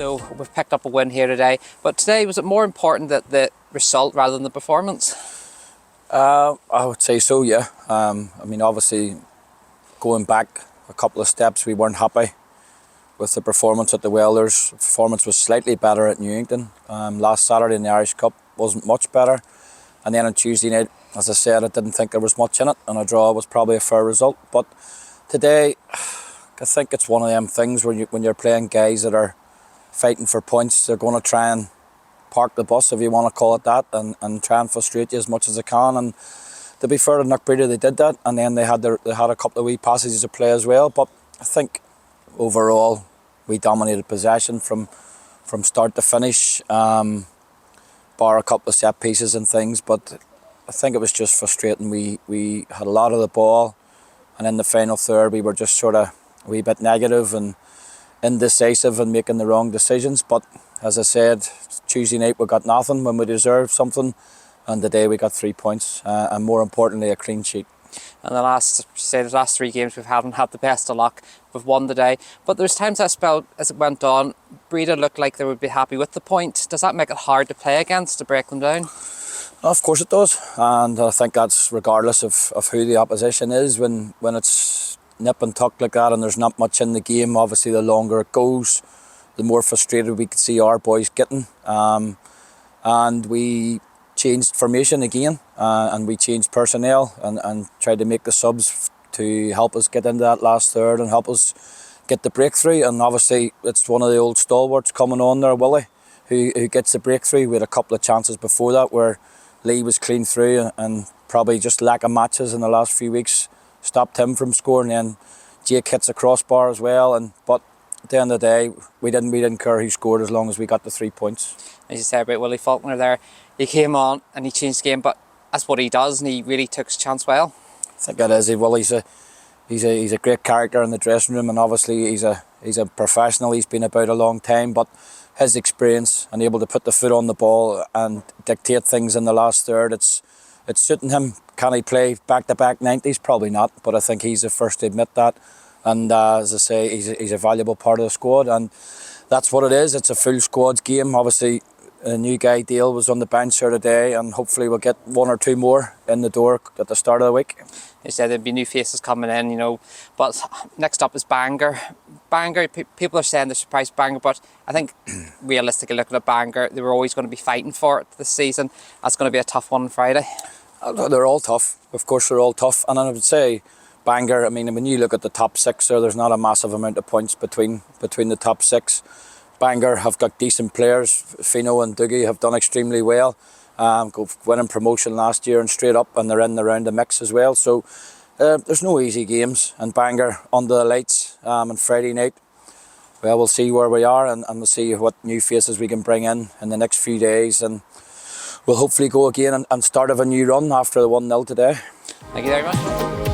So we've picked up a win here today, but today, was it more important that the result rather than the performance? I would say so, yeah. I mean, obviously, going back a couple of steps, we weren't happy with the performance at the Welders. Performance was slightly better at Newington. Last Saturday in the Irish Cup wasn't much better. And then on Tuesday night, as I said, I didn't think there was much in it, and a draw was probably a fair result. But today, I think it's one of them things where when you're playing guys that are fighting for points, they're going to try and park the bus, if you want to call it that, and try and frustrate you as much as they can. And to be fair to Knockbreda, they did that, and then they had a couple of wee passages of play as well. But I think overall we dominated possession from start to finish, bar a couple of set pieces and things. But I think it was just frustrating. We had a lot of the ball, and in the final third we were just sort of a wee bit negative and indecisive and making the wrong decisions. But as I said, Tuesday night we got nothing when we deserved something, and today we got 3 points, and more importantly a clean sheet. And the last 3 games we haven't had the best of luck. We've won today, but there's times I felt as it went on, Breda looked like they would be happy with the point. Does that make it hard to play against, to break them down? Of course it does, and I think that's regardless of who the opposition is. When it's nip and tuck like that and there's not much in the game, obviously the longer it goes, the more frustrated we could see our boys getting. And we changed formation again, and we changed personnel and tried to make the subs to help us get into that last third and help us get the breakthrough. And obviously it's one of the old stalwarts coming on there, Willie, who gets the breakthrough. We had a couple of chances before that where Lee was clean through, and probably just lack of matches in the last few weeks stopped him from scoring. Then Jake hits a crossbar as well, but at the end of the day, we didn't care who scored as long as we got the 3 points. As you said about Willie Faulkner there, he came on and he changed the game, but that's what he does, and he really took his chance well. I think that is. Willie's a great character in the dressing room, and obviously he's a professional. He's been about a long time, but his experience and able to put the foot on the ball and dictate things in the last third, it's suiting him. Can he play back-to-back 90s? Probably not, but I think he's the first to admit that. And as I say, he's a valuable part of the squad, and that's what it is. It's a full squad game. Obviously, a new guy, Dale, was on the bench here today, and hopefully we'll get 1 or 2 more in the door at the start of the week. You said there'd be new faces coming in, but next up is Bangor. Bangor, people are saying they're surprised Bangor, but I think realistically looking at Bangor, they were always going to be fighting for it this season. That's going to be a tough one on Friday. They're all tough. Of course they're all tough, and I would say Bangor, I mean, when you look at the top 6 there's not a massive amount of points between the top 6. Bangor have got decent players. Fino and Dougie have done extremely well. Winning promotion last year and straight up, and they're in the round of mix as well. So there's no easy games, and Bangor under the lights on Friday night. Well, we'll see where we are, and we'll see what new faces we can bring in the next few days, and we'll hopefully go again and start of a new run after the 1-0 today. Thank you very much.